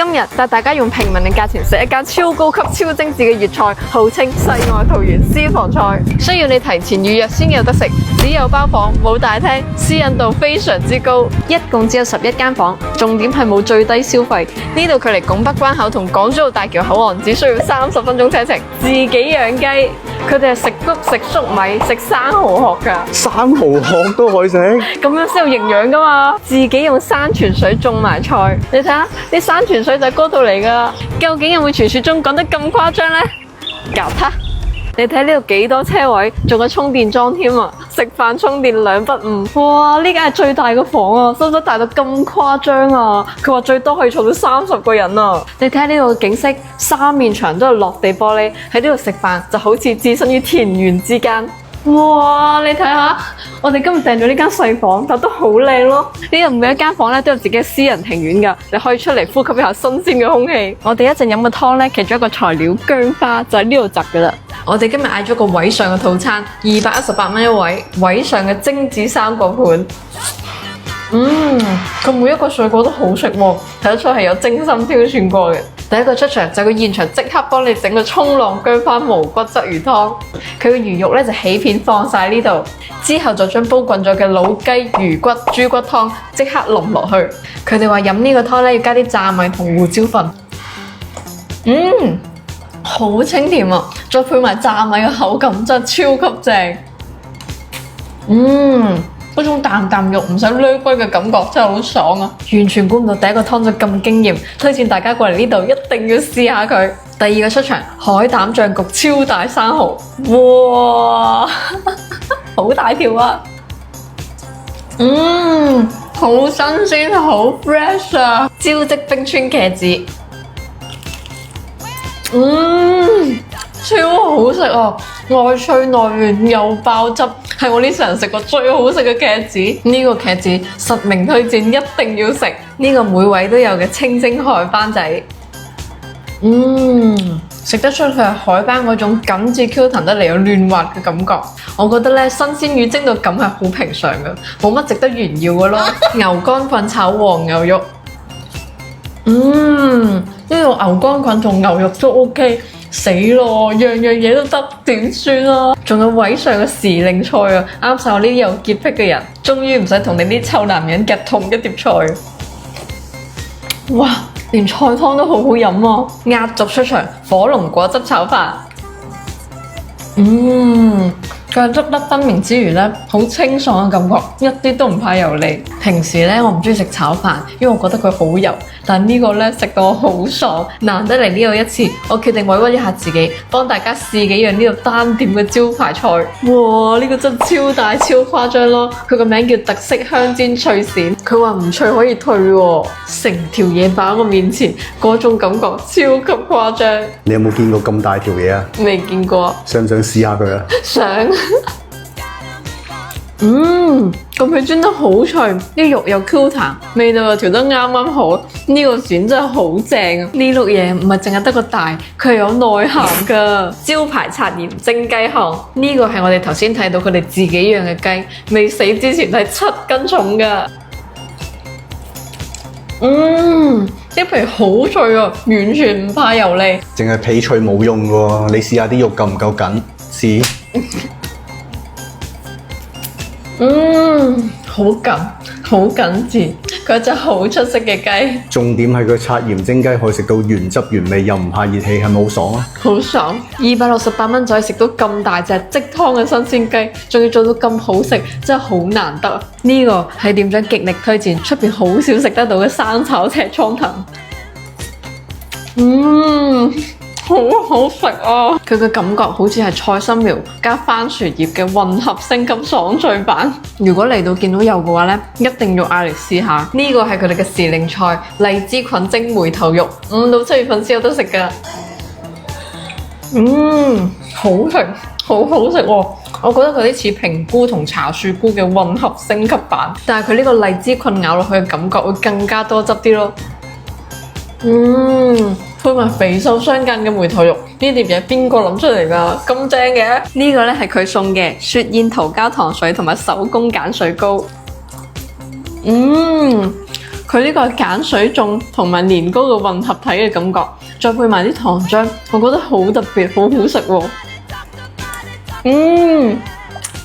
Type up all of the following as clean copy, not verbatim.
今日帶大家用平民嘅價錢食一間超高級、超精緻嘅粵菜，號稱世外桃源私房菜，需要你提前預約先有得食，只有包房冇大廳，私隱度非常之高，一共只有11間房，重點係冇最低消費。呢度距離拱北關口同港珠澳大橋口岸只需要30分鐘車程，自己養雞，佢哋係食穀、食粟米、食生蠔殼㗎。生蠔殼都可以食，咁樣先有營養噶嘛！自己用山泉水種埋菜，你睇下啲山泉水就係嗰度嚟噶。究竟有冇傳說中講得咁誇張呢？搞他！你睇呢度幾多車位，仲有充電樁添啊！食飯充電2不誤。哇！呢間係最大嘅房啊，使唔使大到咁誇張啊？佢話最多可以坐到30個人啊！你睇下呢度嘅景色，3面牆都係落地玻璃，喺呢度食飯就好似置身於田園之間。哇！你睇下，我哋今日訂咗呢間細房，但都好靚咯。呢度每一間房咧都有自己嘅私人庭院㗎，你可以出嚟呼吸一下新鮮嘅空氣。我哋一陣飲嘅湯咧，其中一個材料薑花就喺呢度摘㗎啦。我哋今日嗌咗個位上嘅套餐，218蚊一位，位上嘅精緻3個盤。佢每一個水果都好食喎，睇得出係有精心挑選過嘅。第一個出場就係佢現場即刻幫你整個衝浪薑花無骨鯽魚湯，佢嘅魚肉咧就起片放晒呢度，之後就將煲滾咗嘅老雞、魚骨、豬骨湯即刻淋落去。佢哋話飲呢個湯咧要加啲炸米同胡椒粉，好清甜啊！再配埋炸米嘅口感真係超級正，嗰種啖啖肉唔使攣龜嘅感覺真係好爽啊！完全估唔到第一個湯就咁驚豔，推薦大家過嚟呢度一定要試下佢。第二個出場，海膽醬焗超大生蠔，哇，好大條啊！好新鮮，好 fresh 啊！招積冰川茄子，超好食啊！外脆內軟又爆汁，係我呢世人食過最好食嘅茄子。呢個茄子實名推薦，一定要食。呢個每位都有嘅清蒸海斑仔，食得出佢係海斑嗰種緊緻 Q 彈得嚟有嫩滑嘅感覺。我覺得咧新鮮魚蒸到咁係好平常嘅，冇乜值得炫耀嘅咯。牛肝菌炒黃牛肉，呢個牛肝菌同牛肉都 OK。死咯，樣樣嘢都得，點算啊？仲有位上嘅時令菜啊，啱晒我呢啲有潔癖嘅人，終於唔使同你啲臭男人夾同一碟菜。哇，連菜湯都好好飲啊！壓軸出場，火龍果汁炒飯。佢係汁粒分明之餘咧，好清爽嘅感覺，一啲都唔怕油膩。平時咧我唔中意食炒飯，因為我覺得佢好油。但呢個咧食到我好爽，難得嚟呢度一次，我決定委屈一下自己，幫大家試幾樣呢度單點嘅招牌菜。哇！呢個真超大超誇張咯！佢個名叫特色香煎脆鱔，佢話唔脆可以退喎，成條嘢擺喺我面前，嗰種感覺超級誇張。你有冇見過咁大條嘢啊？未見過。想唔想試下佢啊？想。個皮煎得好脆，啲肉又 Q 彈，味道又調得啱啱好。呢個鱔真係好正啊！呢碌嘢唔係淨係得個大，佢係有內涵㗎。招牌擦鹽蒸雞項，呢個係我哋頭先睇到佢哋自己養嘅雞，未死之前係7斤重㗎。啲皮好脆啊，完全唔怕油膩。淨係皮脆冇用喎，你試下啲肉夠唔夠緊？試。好緊，好緊緻，佢真係好出色嘅雞。重點係佢擦鹽蒸雞可以食到原汁原味，又唔怕熱氣，係咪好爽啊？好爽！268蚊就可以食到咁大隻即湯嘅新鮮雞，仲要做到咁好食，真係好難得。呢個係店長極力推薦，出邊好少食得到嘅生炒赤倉藤。好好食啊！佢嘅感覺好似係菜心苗加番薯葉嘅混合升級爽脆版。如果嚟到見到有嘅話咧，一定要嗌嚟試下。呢個係佢哋嘅時令菜荔枝菌蒸梅頭肉，5到7月份先有得食㗎。好食，好好食喎！我覺得佢啲似平菇同茶樹菇嘅混合升級版，但係佢呢個荔枝菌咬落去嘅感覺會更加多汁啲咯。配埋肥瘦相間嘅梅頭肉，呢碟嘢邊個諗出嚟㗎？咁正嘅？呢個咧係佢送嘅雪燕桃膠糖水同埋手工鹼水糕。佢呢個係鹼水粽同埋年糕嘅混合體嘅感覺，再配埋啲糖漿，我覺得好特別，好好食喎。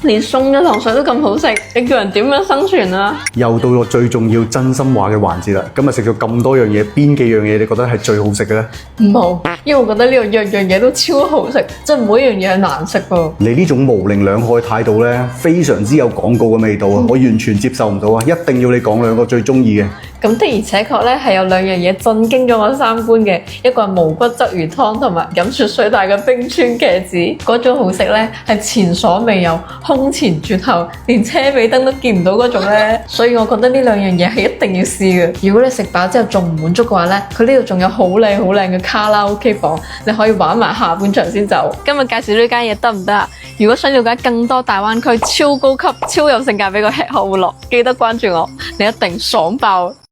連餸嘅糖水都咁好食，你叫人點樣生存啊？又到咗最重要真心話嘅環節啦！今日食咗咁多樣嘢，邊幾樣嘢你覺得係最好食嘅呢？冇，因為我覺得呢度樣樣嘢都超好食，真係冇一樣嘢係難食噃。你呢種模棱兩可嘅態度呢，非常之有廣告嘅味道啊！我完全接受唔到啊！一定要你講兩個最中意嘅。咁的而且確咧，係有兩樣嘢震驚咗我三觀嘅，一個係無骨鯽魚湯，同埋飲雪水大嘅冰川茄子，嗰種好食咧係前所未有，空前絕後，連車尾燈都見唔到嗰種咧。所以我覺得呢兩樣嘢係一定要試嘅。如果你食飽之後仲唔滿足嘅話咧，佢呢度仲有好靚好靚嘅卡拉 OK 房，你可以玩埋下半場先走。今日介紹呢間嘢得唔得啊？如果想了解更多大灣區超高級、超有性價比嘅吃喝玩樂，記得關注我，你一定爽爆！